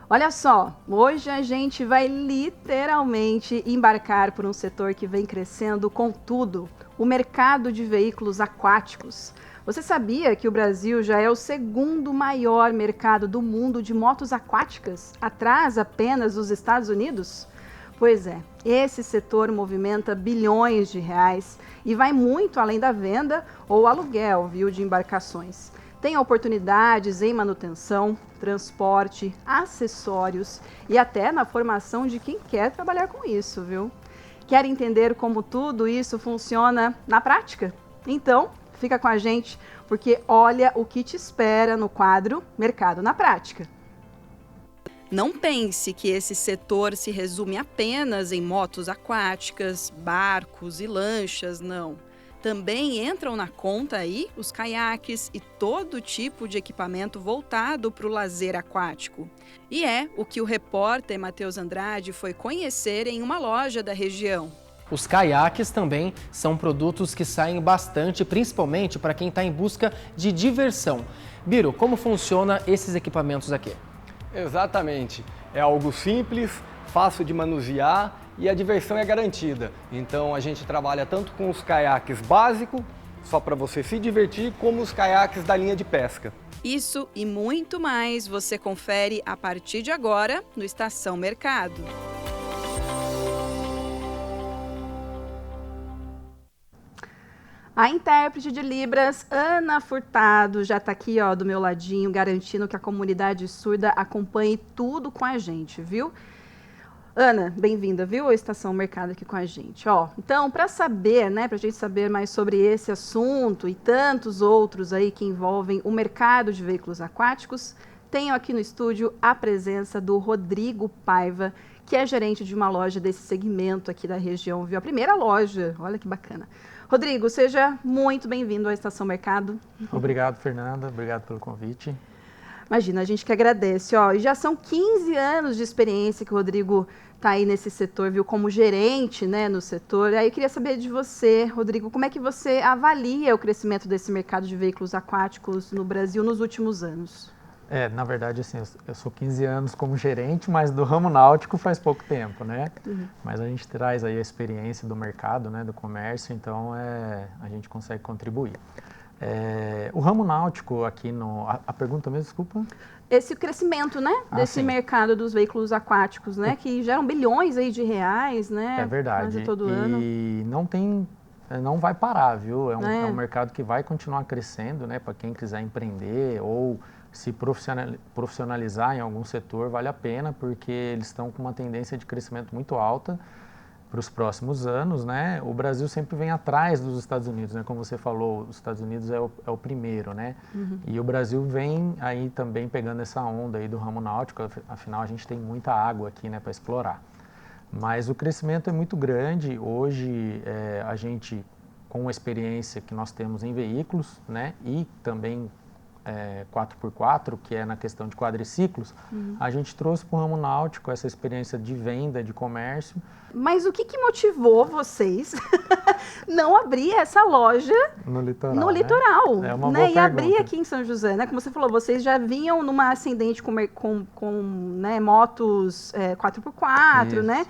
Olha só, hoje a gente vai literalmente embarcar por um setor que vem crescendo com tudo, o mercado de veículos aquáticos. Você sabia que o Brasil já é o segundo maior mercado do mundo de motos aquáticas, atrás apenas dos Estados Unidos? Pois é, esse setor movimenta bilhões de reais e vai muito além da venda ou aluguel, viu, de embarcações. Tem oportunidades em manutenção, transporte, acessórios e até na formação de quem quer trabalhar com isso, viu? Quer entender como tudo isso funciona na prática? Então, fica com a gente, porque olha o que te espera no quadro Mercado na Prática. Não pense que esse setor se resume apenas em motos aquáticas, barcos e lanchas, não. Também entram na conta aí os caiaques e todo tipo de equipamento voltado para o lazer aquático. E é o que o repórter Matheus Andrade foi conhecer em uma loja da região. Os caiaques também são produtos que saem bastante, principalmente para quem está em busca de diversão. Biro, como funciona esses equipamentos aqui? Exatamente. É algo simples, fácil de manusear e a diversão é garantida. Então a gente trabalha tanto com os caiaques básicos, só para você se divertir, como os caiaques da linha de pesca. Isso e muito mais você confere a partir de agora no Estação Mercado. A intérprete de Libras, Ana Furtado, já está aqui ó, do meu ladinho, garantindo que a comunidade surda acompanhe tudo com a gente, viu? Ana, bem-vinda, viu, à Estação Mercado aqui com a gente. Ó, então, para saber, né, para a gente saber mais sobre esse assunto e tantos outros aí que envolvem o mercado de veículos aquáticos, tenho aqui no estúdio a presença do Rodrigo Paiva, que é gerente de uma loja desse segmento aqui da região, viu? A primeira loja, olha que bacana. Rodrigo, seja muito bem-vindo à Estação Mercado. Obrigado, Fernanda. Obrigado pelo convite. Imagina, a gente que agradece. Ó, e já são 15 anos de experiência que o Rodrigo está aí nesse setor, viu, como gerente, né, no setor. Aí eu queria saber de você, Rodrigo, como é que você avalia o crescimento desse mercado de veículos aquáticos no Brasil nos últimos anos? Na verdade, assim, eu sou 15 anos como gerente, mas do ramo náutico faz pouco tempo, né? Mas a gente traz aí a experiência do mercado, né, do comércio, então a gente consegue contribuir. O ramo náutico aqui a pergunta mesmo, desculpa? Esse crescimento, né, desse mercado dos veículos aquáticos, né, que geram bilhões aí de reais, né? É verdade. Quase todo ano. E não vai parar, viu? É um mercado que vai continuar crescendo, né, para quem quiser empreender ou se profissionalizar em algum setor, vale a pena, porque eles estão com uma tendência de crescimento muito alta para os próximos anos, né? O Brasil sempre vem atrás dos Estados Unidos, né? Como você falou, os Estados Unidos é o primeiro, né? E o Brasil vem aí também pegando essa onda aí do ramo náutico, afinal a gente tem muita água aqui, né, para explorar. Mas o crescimento é muito grande. Hoje a gente, com a experiência que nós temos em veículos, né, e também 4x4, que é na questão de quadriciclos, a gente trouxe para o ramo náutico essa experiência de venda, de comércio. Mas o que motivou vocês não abrir essa loja no litoral? No litoral, né? É uma né? boa E pergunta. abrir aqui em São José, né? Como você falou, vocês já vinham numa ascendente com né, motos 4x4, Isso. né?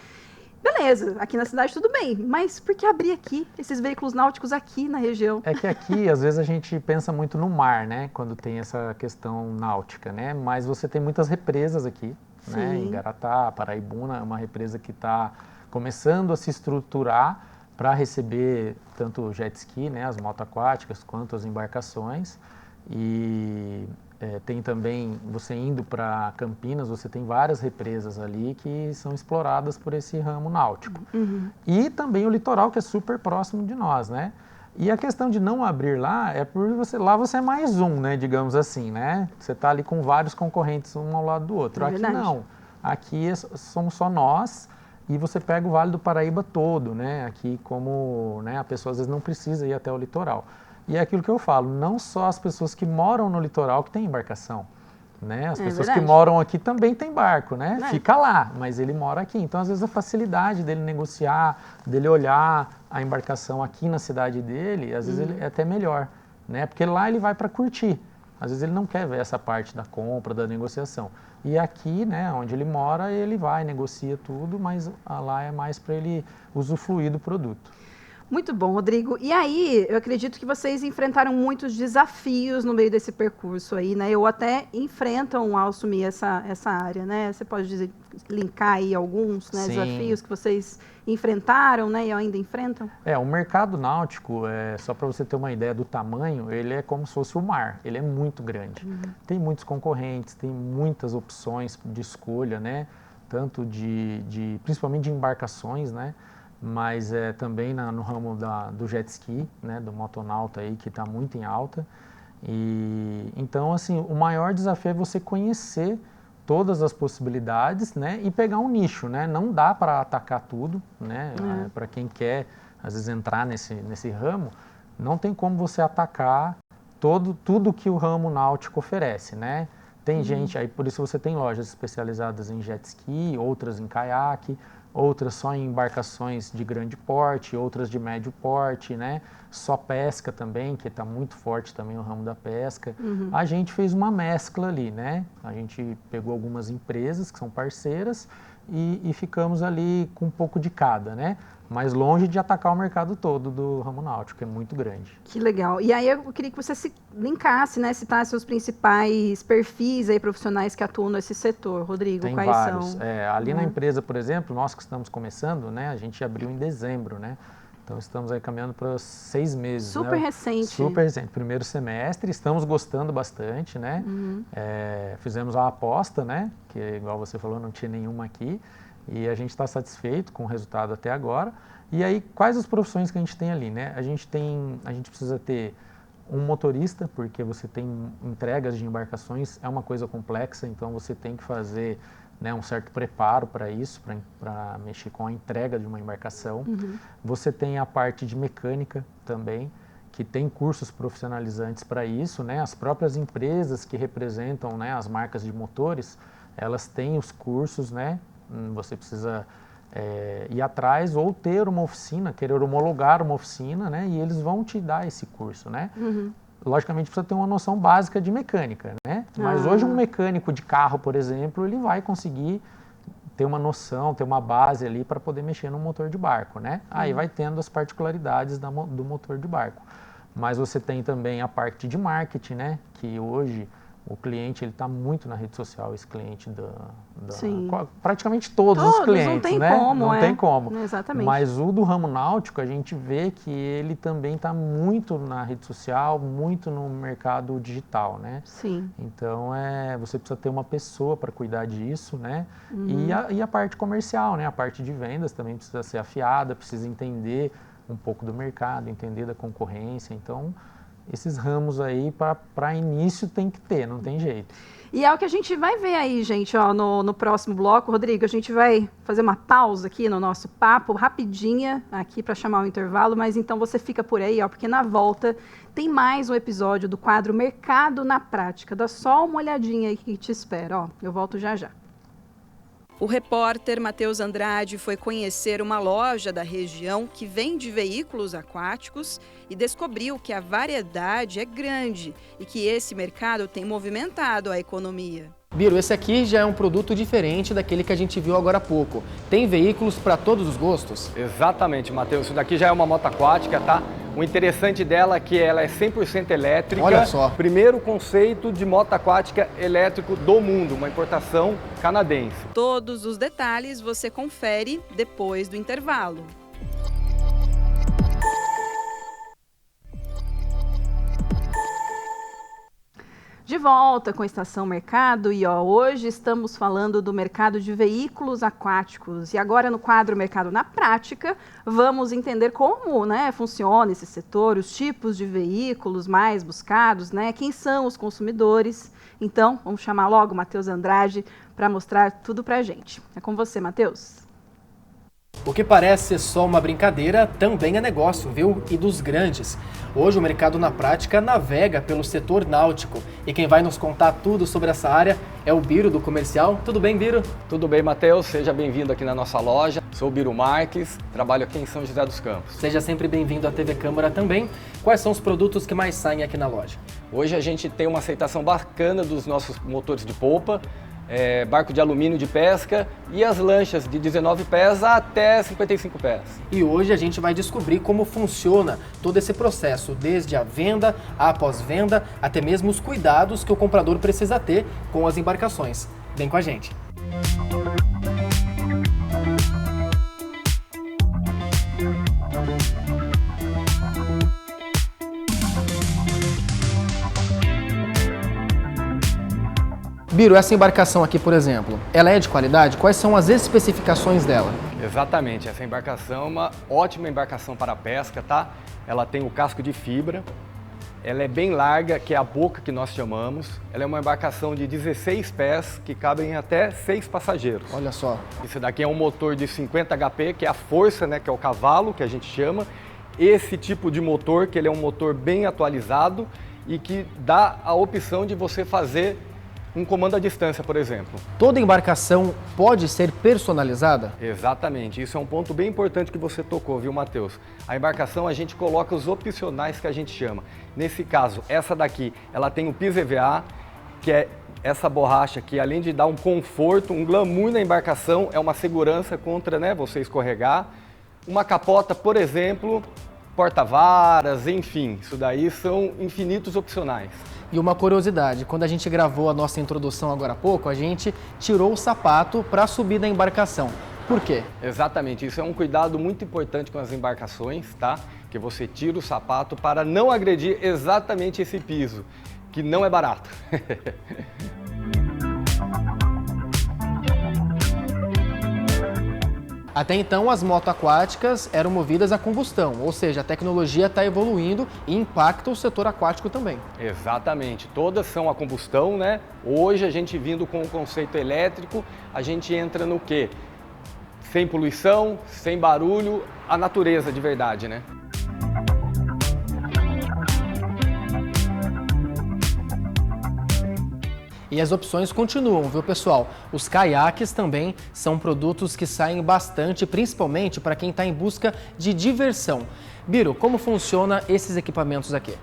Beleza, aqui na cidade tudo bem, mas por que abrir aqui esses veículos náuticos aqui na região? É que aqui, às vezes, a gente pensa muito no mar, né? Quando tem essa questão náutica, né? Mas você tem muitas represas aqui, né? Em Garatá, Paraibuna, é uma represa que está começando a se estruturar para receber tanto o jet ski, né? As motos aquáticas, quanto as embarcações. E tem também, você indo para Campinas, você tem várias represas ali que são exploradas por esse ramo náutico. E também o litoral, que é super próximo de nós, né? E a questão de não abrir lá é por lá você é mais um, né, digamos assim, né? Você está ali com vários concorrentes um ao lado do outro. Aqui não. Aqui somos só nós e você pega o Vale do Paraíba todo, né? Aqui como, né, a pessoa às vezes não precisa ir até o litoral. E é aquilo que eu falo, não só as pessoas que moram no litoral que têm embarcação, né? As pessoas que moram aqui também têm barco, né? Fica lá, mas ele mora aqui. Então, às vezes, a facilidade dele negociar, dele olhar a embarcação aqui na cidade dele, às vezes ele é até melhor, né? Porque lá ele vai para curtir. às vezes ele não quer ver essa parte da compra, da negociação. E aqui, né, onde ele mora, ele vai, negocia tudo, mas lá é mais para ele usufruir do produto. Muito bom, Rodrigo. E aí, eu acredito que vocês enfrentaram muitos desafios no meio desse percurso aí, né? Ou até enfrentam ao assumir essa área, né? Você pode dizer, linkar aí alguns, né, desafios que vocês enfrentaram, né, e ainda enfrentam? O mercado náutico, só para você ter uma ideia do tamanho, ele é como se fosse o mar, ele é muito grande. Tem muitos concorrentes, tem muitas opções de escolha, né? Tanto principalmente de embarcações, né? Mas também no ramo do jet ski, né, do motonauta aí, que está muito em alta. E então, assim, o maior desafio é você conhecer todas as possibilidades, né, e pegar um nicho, né? Não dá para atacar tudo, né? Para quem quer, às vezes, entrar nesse ramo, não tem como você atacar tudo que o ramo náutico oferece, né? Tem gente aí, por isso você tem lojas especializadas em jet ski, outras em caiaque, outras só em embarcações de grande porte, outras de médio porte, né? Só pesca também, que está muito forte também o ramo da pesca. A gente fez uma mescla ali, né? A gente pegou algumas empresas que são parceiras e ficamos ali com um pouco de cada, né? Mas longe de atacar o mercado todo do ramo náutico, que é muito grande. Que legal. E aí eu queria que você se linkasse, né, citasse os principais perfis aí profissionais que atuam nesse setor. Rodrigo, Tem quais vários. são? Ali na empresa, por exemplo, nós que estamos começando, né, a gente abriu em dezembro, né? Então estamos aí caminhando para 6 meses. Super recente. Super recente. Primeiro semestre, estamos gostando bastante, né? Fizemos a aposta, né? Que igual você falou, não tinha nenhuma aqui. E a gente está satisfeito com o resultado até agora. E aí, quais as profissões que a gente tem ali, né? A gente precisa ter um motorista, porque você tem entregas de embarcações, é uma coisa complexa, então você tem que fazer, né, um certo preparo para isso, para mexer com a entrega de uma embarcação. Você tem a parte de mecânica também, que tem cursos profissionalizantes para isso, né? As próprias empresas que representam, né, as marcas de motores, elas têm os cursos, né? Você precisa ir atrás ou ter uma oficina, querer homologar uma oficina, né? E eles vão te dar esse curso, né? Logicamente precisa ter uma noção básica de mecânica, né? Mas hoje um mecânico de carro, por exemplo, ele vai conseguir ter uma noção, ter uma base ali para poder mexer no motor de barco, né? Aí vai tendo as particularidades do motor de barco. Mas você tem também a parte de marketing, né? Que hoje o cliente ele está muito na rede social, esse cliente praticamente todos os clientes, não tem né? Como, não tem como. Exatamente. Mas o do ramo náutico a gente vê que ele também está muito na rede social, muito no mercado digital, né? Sim. Então você precisa ter uma pessoa para cuidar disso, né? E a parte comercial, né? A parte de vendas também precisa ser afiada, precisa entender um pouco do mercado, entender da concorrência. Então esses ramos aí, para início, tem que ter, não tem jeito. E é o que a gente vai ver aí, gente, ó, no próximo bloco. Rodrigo, a gente vai fazer uma pausa aqui no nosso papo, rapidinha, aqui para chamar o intervalo, mas então você fica por aí, ó, porque na volta tem mais um episódio do quadro Mercado na Prática. Dá só uma olhadinha aí que te espera, ó. Eu volto já já. O repórter Matheus Andrade foi conhecer uma loja da região que vende veículos aquáticos e descobriu que a variedade é grande e que esse mercado tem movimentado a economia. Biro, esse aqui já é um produto diferente daquele que a gente viu agora há pouco. Tem veículos para todos os gostos? Exatamente, Matheus. Isso daqui já é uma moto aquática, tá? O interessante dela é que ela é 100% elétrica. Olha só. Primeiro conceito de moto aquática elétrico do mundo, uma importação canadense. Todos os detalhes você confere depois do intervalo. De volta com a Estação Mercado e hoje estamos falando do mercado de veículos aquáticos. E agora no quadro Mercado na Prática, vamos entender como, né, funciona esse setor, os tipos de veículos mais buscados, né, quem são os consumidores. Então, vamos chamar logo o Matheus Andrade para mostrar tudo para a gente. É com você, Matheus. O que parece ser só uma brincadeira também é negócio, viu? E dos grandes. Hoje o Mercado na Prática navega pelo setor náutico. E quem vai nos contar tudo sobre essa área é o Biro do Comercial. Tudo bem, Biro? Tudo bem, Matheus. Seja bem-vindo aqui na nossa loja. Sou o Biro Marques, trabalho aqui em São José dos Campos. Seja sempre bem-vindo à TV Câmara também. Quais são os produtos que mais saem aqui na loja? Hoje a gente tem uma aceitação bacana dos nossos motores de polpa, barco de alumínio de pesca e as lanchas de 19 pés até 55 pés. E hoje a gente vai descobrir como funciona todo esse processo, desde a venda, a pós-venda, até mesmo os cuidados que o comprador precisa ter com as embarcações. Vem com a gente! Biro, essa embarcação aqui, por exemplo, ela é de qualidade? Quais são as especificações dela? Exatamente, essa embarcação é uma ótima embarcação para pesca, tá? Ela tem o casco de fibra, ela é bem larga, que é a boca que nós chamamos. Ela é uma embarcação de 16 pés, que cabem até 6 passageiros. Olha só. Esse daqui é um motor de 50 HP, que é a força, né, que é o cavalo, que a gente chama. Esse tipo de motor, que ele é um motor bem atualizado e que dá a opção de você fazer um comando à distância, por exemplo. Toda embarcação pode ser personalizada? Exatamente, isso é um ponto bem importante que você tocou, viu, Matheus? A embarcação a gente coloca os opcionais que a gente chama. Nesse caso, essa daqui, ela tem o piso EVA, que é essa borracha que além de dar um conforto, um glamour na embarcação, é uma segurança contra, né, você escorregar. Uma capota, por exemplo, porta-varas, enfim, isso daí são infinitos opcionais. E uma curiosidade, quando a gente gravou a nossa introdução agora há pouco, a gente tirou o sapato para subir da embarcação. Por quê? Exatamente, isso é um cuidado muito importante com as embarcações, tá? Que você tira o sapato para não agredir exatamente esse piso, que não é barato. Até então, as motos aquáticas eram movidas a combustão, ou seja, a tecnologia está evoluindo e impacta o setor aquático também. Exatamente, todas são a combustão, né? Hoje a gente vindo com o conceito elétrico, a gente entra no quê? Sem poluição, sem barulho, a natureza de verdade, né? E as opções continuam, viu, pessoal? Os caiaques também são produtos que saem bastante, principalmente para quem está em busca de diversão. Biro, como funciona esses equipamentos aqui?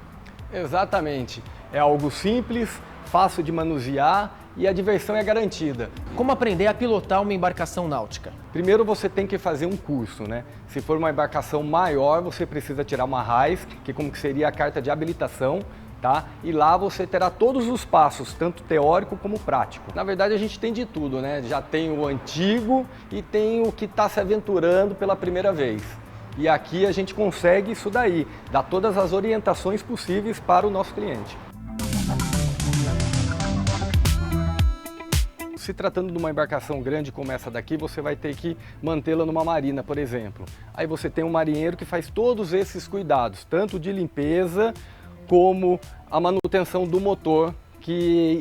Exatamente. É algo simples, fácil de manusear e a diversão é garantida. Como aprender a pilotar uma embarcação náutica? Primeiro você tem que fazer um curso, né? Se for uma embarcação maior, você precisa tirar uma RAIS, que como que seria a carta de habilitação. Tá? E lá você terá todos os passos, tanto teórico como prático. Na verdade a gente tem de tudo, né? Já tem o antigo e tem o que está se aventurando pela primeira vez. E aqui a gente consegue isso daí, dar todas as orientações possíveis para o nosso cliente. Se tratando de uma embarcação grande como essa daqui, você vai ter que mantê-la numa marina, por exemplo. Aí você tem um marinheiro que faz todos esses cuidados, tanto de limpeza, como a manutenção do motor, que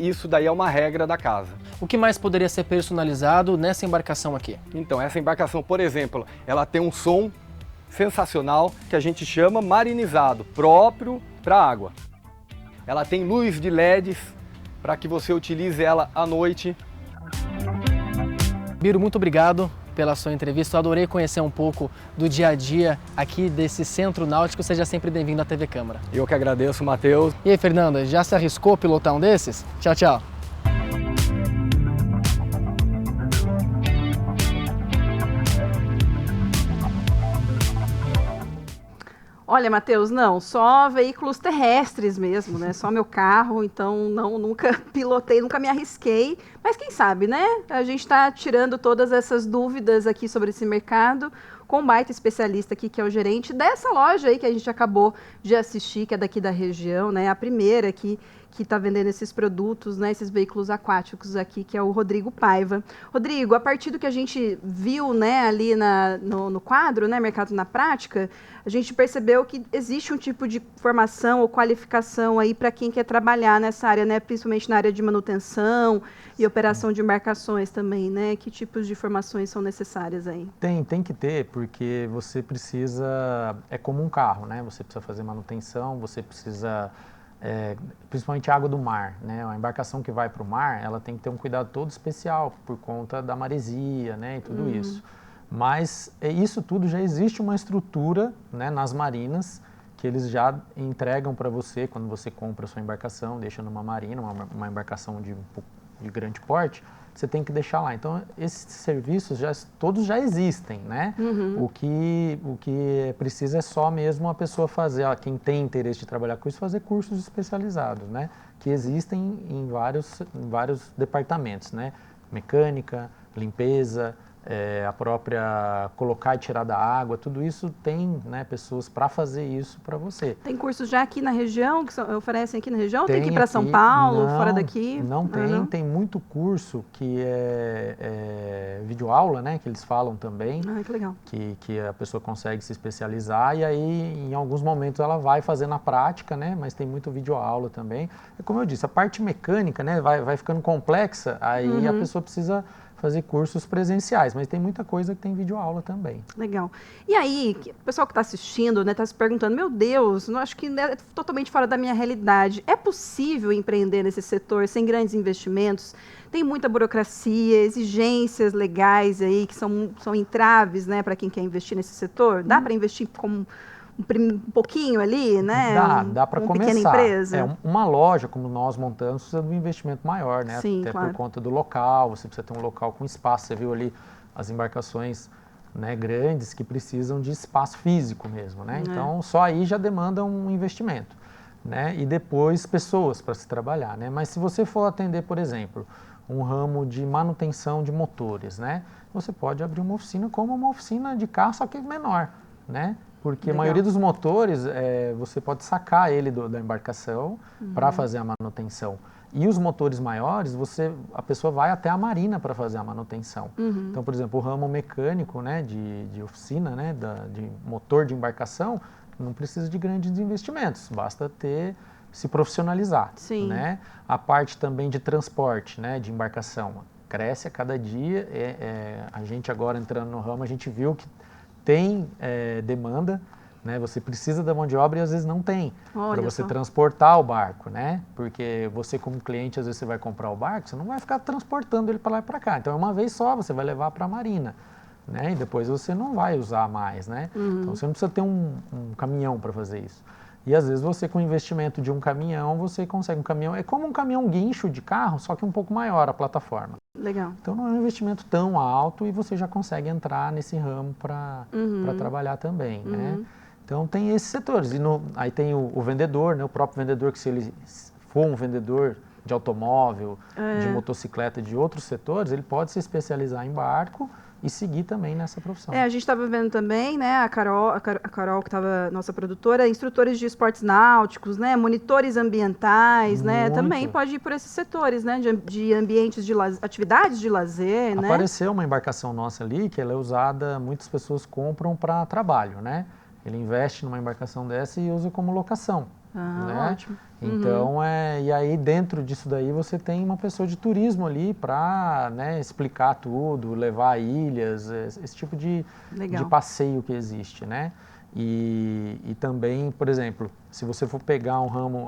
isso daí é uma regra da casa. O que mais poderia ser personalizado nessa embarcação aqui? Então, essa embarcação, por exemplo, ela tem um som sensacional que a gente chama marinizado, próprio para a água. Ela tem luz de LEDs para que você utilize ela à noite. Biro, muito obrigado pela sua entrevista. Eu adorei conhecer um pouco do dia a dia aqui desse centro náutico. Seja sempre bem-vindo à TV Câmara. Eu que agradeço, Matheus. E aí, Fernanda, já se arriscou a pilotar um desses? Tchau, tchau. Olha, Matheus, não, só veículos terrestres mesmo, né? Só meu carro, então nunca pilotei, nunca me arrisquei. Mas quem sabe, né? A gente está tirando todas essas dúvidas aqui sobre esse mercado com um baita especialista aqui, que é o gerente dessa loja aí que a gente acabou de assistir, que é daqui da região, né? A primeira aqui que está vendendo esses produtos, né, esses veículos aquáticos aqui, que é o Rodrigo Paiva. Rodrigo, a partir do que a gente viu, né, ali no quadro, né, Mercado na Prática, a gente percebeu que existe um tipo de formação ou qualificação aí para quem quer trabalhar nessa área, né, principalmente na área de manutenção e operação de embarcações também, né? Que tipos de formações são necessárias aí? Tem que ter, porque você precisa, é como um carro, né? Você precisa fazer manutenção, você precisa... principalmente a água do mar, né? A embarcação que vai para o mar, ela tem que ter um cuidado todo especial por conta da maresia, né? E tudo isso. Mas isso tudo já existe uma estrutura, né, nas marinas que eles já entregam para você quando você compra a sua embarcação, deixa numa marina, uma embarcação de grande porte, você tem que deixar lá. Então, esses serviços todos já existem, né? O que precisa é só mesmo a pessoa fazer, quem tem interesse de trabalhar com isso, fazer cursos especializados, né? Que existem em vários departamentos, né? Mecânica, limpeza, a própria colocar e tirar da água, tudo isso tem, né, pessoas para fazer isso para você. Tem cursos já aqui na região, que oferecem aqui na região? Tem que ir para aqui, São Paulo, fora daqui? Não tem, tem muito curso que é videoaula, né, que eles falam também. Ah, que legal. Que a pessoa consegue se especializar e aí em alguns momentos ela vai fazer na prática, né, mas tem muito videoaula também. E como eu disse, a parte mecânica, né, vai ficando complexa, aí a pessoa precisa fazer cursos presenciais, mas tem muita coisa que tem videoaula também. Legal. E aí, o pessoal que está assistindo, né, está se perguntando, meu Deus, não acho que é totalmente fora da minha realidade. É possível empreender nesse setor sem grandes investimentos? Tem muita burocracia, exigências legais aí que são entraves, né, para quem quer investir nesse setor? Dá para investir como um pouquinho ali, né? Dá para começar. Pequena empresa. Uma loja, como nós montamos, precisa de um investimento maior, né? Sim, até claro. por conta do local, você precisa ter um local com espaço. Você viu ali as embarcações, né, grandes que precisam de espaço físico mesmo, né? Então, só aí já demanda um investimento, né? E depois pessoas para se trabalhar, né? Mas se você for atender, por exemplo, um ramo de manutenção de motores, né? Você pode abrir uma oficina como uma oficina de carro, só que menor, né? Porque a maioria dos motores, você pode sacar ele da embarcação para fazer a manutenção. E os motores maiores, a pessoa vai até a marina para fazer a manutenção. Então, por exemplo, o ramo mecânico, né, de oficina, né, de motor de embarcação, não precisa de grandes investimentos, basta se profissionalizar. Sim. Né? A parte também de transporte, né, de embarcação, cresce a cada dia. A gente agora entrando no ramo, a gente viu que tem demanda, né? Você precisa da mão de obra e às vezes não tem para você transportar o barco, né? Porque você como cliente, às vezes você vai comprar o barco, você não vai ficar transportando ele para lá e para cá. Então é uma vez só, você vai levar para a marina, né? E depois você não vai usar mais, né? Então você não precisa ter um caminhão para fazer isso. E às vezes você com o investimento de um caminhão, você consegue um caminhão, é como um caminhão guincho de carro, só que um pouco maior a plataforma. Legal. Então não é um investimento tão alto e você já consegue entrar nesse ramo para trabalhar também, né? Então tem esses setores. E aí tem o vendedor, né? O próprio vendedor, que se ele for um vendedor de automóvel, de motocicleta, de outros setores, ele pode se especializar em barco e seguir também nessa profissão. A gente estava vendo também, né, a Carol que estava nossa produtora, instrutores de esportes náuticos, né, monitores ambientais, né, também pode ir por esses setores, né, de ambientes de atividades de lazer, né. Apareceu uma embarcação nossa ali que ela é usada, muitas pessoas compram para trabalho, né. Ele investe numa embarcação dessa e usa como locação. Né? Ótimo. Então, e aí dentro disso daí você tem uma pessoa de turismo ali para, né, explicar tudo, levar a ilhas, esse tipo de passeio que existe, né? E também, por exemplo, se você for pegar um ramo,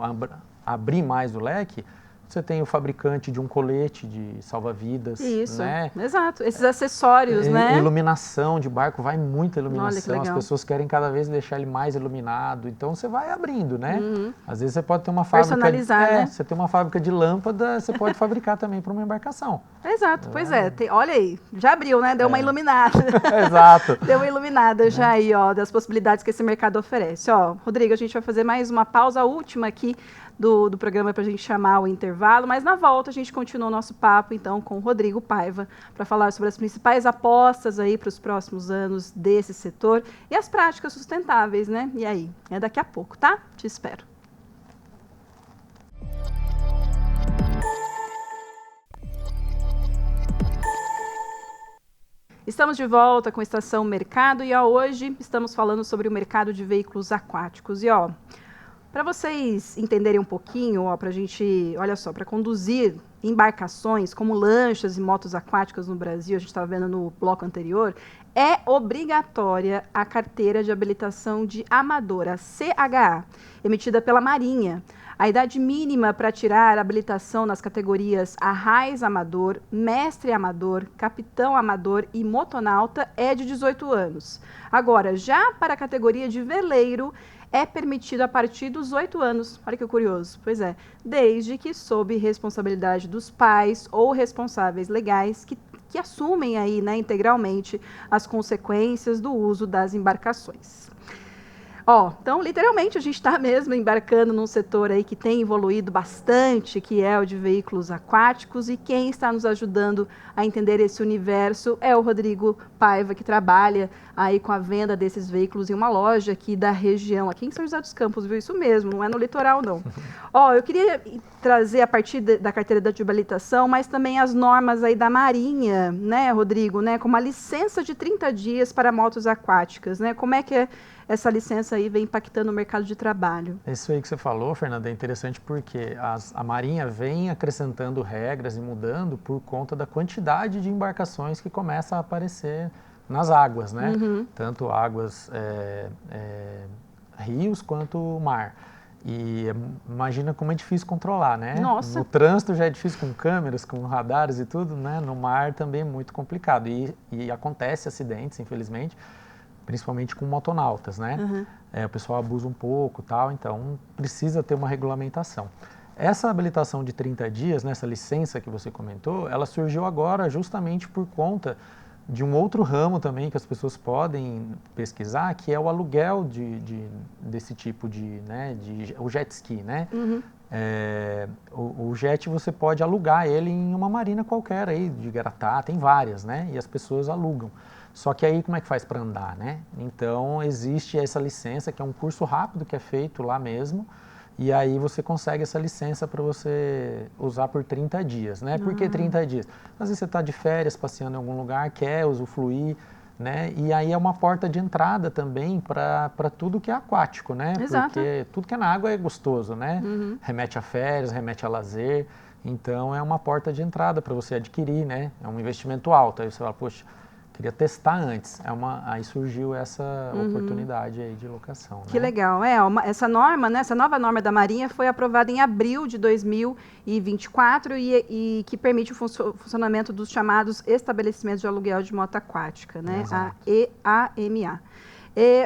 abrir mais o leque, você tem o fabricante de um colete de salva-vidas. Isso, né? Exato. Esses acessórios, né? Iluminação de barco, vai muita iluminação. Olha, que legal. As pessoas querem cada vez deixar ele mais iluminado. Então, você vai abrindo, né? Às vezes, você pode ter uma fábrica... Personalizar, né? Você tem uma fábrica de lâmpada, você pode fabricar também para uma embarcação. Exato, pois é. Olha aí, já abriu, né? Deu uma iluminada. Exato. Deu uma iluminada já aí, ó, das possibilidades que esse mercado oferece. Ó, Rodrigo, a gente vai fazer mais uma pausa última aqui do programa para a gente chamar o intervalo, mas na volta a gente continua o nosso papo, então, com o Rodrigo Paiva, para falar sobre as principais apostas aí para os próximos anos desse setor e as práticas sustentáveis, né? E aí, é daqui a pouco, tá? Te espero. Estamos de volta com a Estação Mercado e hoje estamos falando sobre o mercado de veículos aquáticos. E para vocês entenderem um pouquinho, para a gente, olha só, para conduzir embarcações como lanchas e motos aquáticas no Brasil, a gente estava vendo no bloco anterior, é obrigatória a carteira de habilitação de amador, a CHA, emitida pela Marinha. A idade mínima para tirar a habilitação nas categorias arraiz amador, mestre amador, capitão amador e motonauta é de 18 anos. Agora, já para a categoria de veleiro, é permitido a partir dos 8 anos. Olha que curioso. Pois é, desde que sob responsabilidade dos pais ou responsáveis legais que assumem aí, né, integralmente as consequências do uso das embarcações. Então, literalmente, a gente está mesmo embarcando num setor aí que tem evoluído bastante, que é o de veículos aquáticos, e quem está nos ajudando a entender esse universo é o Rodrigo Paiva, que trabalha aí com a venda desses veículos em uma loja aqui da região, aqui em São José dos Campos, viu? Isso mesmo, não é no litoral, não. Eu queria trazer a partir da carteira de habilitação, mas também as normas aí da Marinha, né, Rodrigo, né, como a licença de 30 dias para motos aquáticas, né? Como é que essa licença aí vem impactando o mercado de trabalho? Isso aí que você falou, Fernanda, é interessante porque a Marinha vem acrescentando regras e mudando por conta da quantidade de embarcações que começa a aparecer nas águas, né? Tanto águas, rios quanto mar. E imagina como é difícil controlar, né? Nossa. No trânsito já é difícil com câmeras, com radares e tudo, né? No mar também é muito complicado e acontece acidentes, infelizmente, principalmente com motonautas, né? O pessoal abusa um pouco, tal, então precisa ter uma regulamentação. Essa habilitação de 30 dias, nessa licença que você comentou, ela surgiu agora justamente por conta de um outro ramo também que as pessoas podem pesquisar, que é o aluguel desse tipo o jet ski, né? O jet você pode alugar ele em uma marina qualquer aí, de Garatá, tem várias, né? E as pessoas alugam. Só que aí como é que faz para andar, né? Então existe essa licença, que é um curso rápido que é feito lá mesmo, e aí você consegue essa licença para você usar por 30 dias, né? Por que 30 dias? Às vezes você está de férias, passeando em algum lugar, quer usufruir, né? E aí é uma porta de entrada também para tudo que é aquático, né? Exato. Porque tudo que é na água é gostoso, né? Remete a férias, remete a lazer, então é uma porta de entrada para você adquirir, né? É um investimento alto, aí você fala, poxa, queria testar antes. Aí surgiu essa oportunidade aí de locação. Que legal. Essa norma, né, essa nova norma da Marinha foi aprovada em abril de 2024 e que permite o funcionamento dos chamados estabelecimentos de aluguel de moto aquática, né? Exato. A EAMA.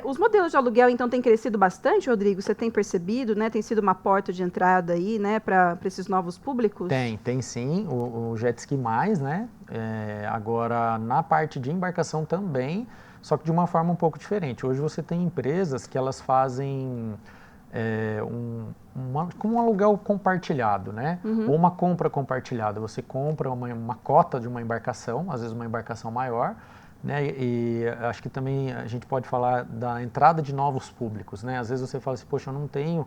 Os modelos de aluguel, então, têm crescido bastante, Rodrigo? Você tem percebido, né? Tem sido uma porta de entrada aí, né, para esses novos públicos? Tem sim. O jet ski mais, né? Agora, na parte de embarcação também, só que de uma forma um pouco diferente. Hoje você tem empresas que elas fazem como um aluguel compartilhado, né? Ou uma compra compartilhada. Você compra uma cota de uma embarcação, às vezes uma embarcação maior, né? E acho que também a gente pode falar da entrada de novos públicos, né? Às vezes você fala assim, poxa, eu não tenho,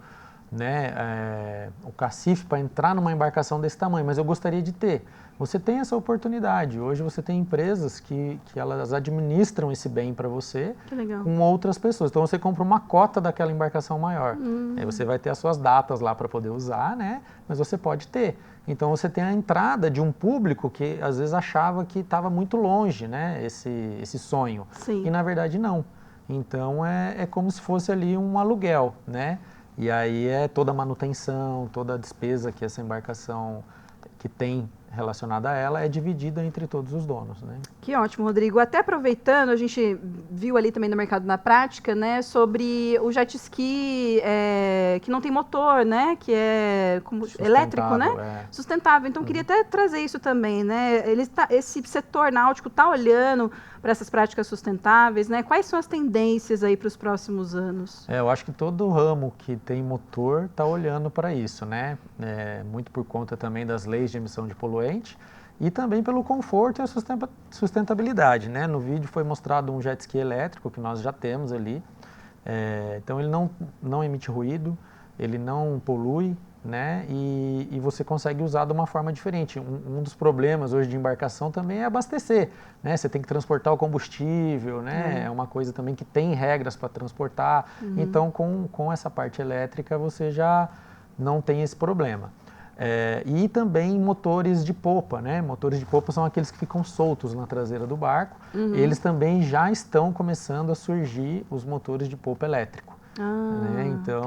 né, o cacife para entrar numa embarcação desse tamanho, mas eu gostaria de ter. Você tem essa oportunidade. Hoje você tem empresas que elas administram esse bem para você com outras pessoas. Então você compra uma cota daquela embarcação maior. Aí você vai ter as suas datas lá para poder usar, né? Mas você pode ter. Então você tem a entrada de um público que às vezes achava que estava muito longe, né? Esse sonho. Sim. E na verdade não. Então é como se fosse ali um aluguel, né? E aí é toda a manutenção, toda a despesa que essa embarcação que tem relacionada a ela é dividida entre todos os donos, né? Que ótimo, Rodrigo. Até aproveitando, a gente viu ali também no mercado na prática, né, sobre o jet ski que não tem motor, né, que é elétrico, né? Sustentável. Então, queria até trazer isso também, né? Esse setor náutico está olhando para essas práticas sustentáveis, né? Quais são as tendências aí para os próximos anos? Eu acho que todo ramo que tem motor está olhando para isso, né? Muito por conta também das leis de emissão de poluente e também pelo conforto e a sustentabilidade, né? No vídeo foi mostrado um jet ski elétrico que nós já temos ali. Então ele não emite ruído, ele não polui, né? E você consegue usar de uma forma diferente. Um dos problemas hoje de embarcação também é abastecer, né? Você tem que transportar o combustível, né? É uma coisa também que tem regras para transportar. Então, com essa parte elétrica, você já não tem esse problema. E também motores de popa, né? Motores de popa são aqueles que ficam soltos na traseira do barco. Eles também já estão começando a surgir os motores de popa elétrico. Né? Então,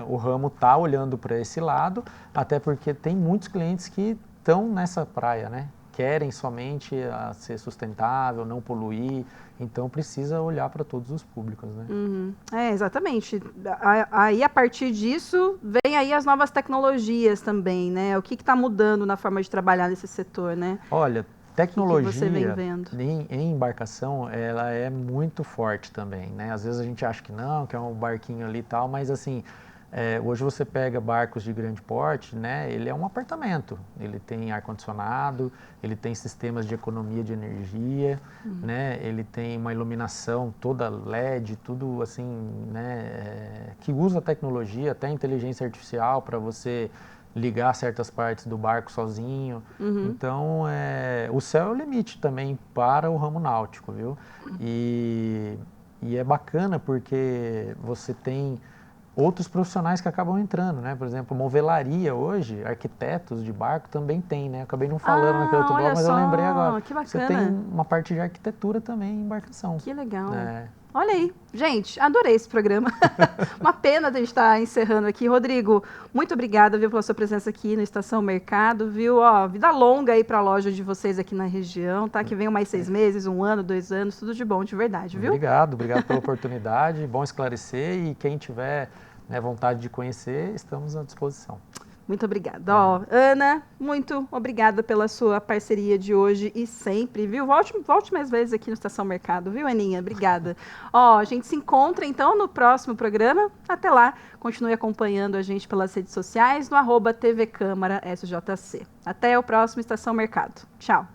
o ramo está olhando para esse lado, até porque tem muitos clientes que estão nessa praia, né? querem somente a ser sustentável, não poluir, então precisa olhar para todos os públicos, né? Uhum. Exatamente. Aí, a partir disso, vem aí as novas tecnologias também, né? O que está mudando na forma de trabalhar nesse setor, né? Olha, tecnologia que você vem vendo? Em embarcação, ela é muito forte também, né? Às vezes a gente acha que não, que é um barquinho ali e tal, mas assim, hoje você pega barcos de grande porte, né? Ele é um apartamento, ele tem ar-condicionado, ele tem sistemas de economia de energia, né? Ele tem uma iluminação toda LED, tudo assim, né? Que usa tecnologia, até inteligência artificial para você ligar certas partes do barco sozinho. Então, o céu é o limite também para o ramo náutico, viu? E é bacana porque você tem outros profissionais que acabam entrando, né? Por exemplo, movelaria hoje, arquitetos de barco também tem, né? Eu acabei não falando naquele outro bloco, mas eu lembrei agora. Que bacana. Você tem uma parte de arquitetura também em embarcação. Que legal. É. Olha aí, gente, adorei esse programa. Uma pena a gente estar encerrando aqui. Rodrigo, muito obrigada, viu, pela sua presença aqui no Estação Mercado, viu? Ó, vida longa aí para a loja de vocês aqui na região, tá? Que venham mais 6 meses, 1 ano, 2 anos, tudo de bom, de verdade, viu? Obrigado pela oportunidade, bom esclarecer e quem tiver, né, vontade de conhecer, estamos à disposição. Muito obrigada. Ó, Ana, muito obrigada pela sua parceria de hoje e sempre, viu? Volte mais vezes aqui no Estação Mercado, viu, Aninha? Obrigada. Ó, a gente se encontra, então, no próximo programa. Até lá, continue acompanhando a gente pelas redes sociais, no @TV Câmara SJC. Até o próximo Estação Mercado. Tchau.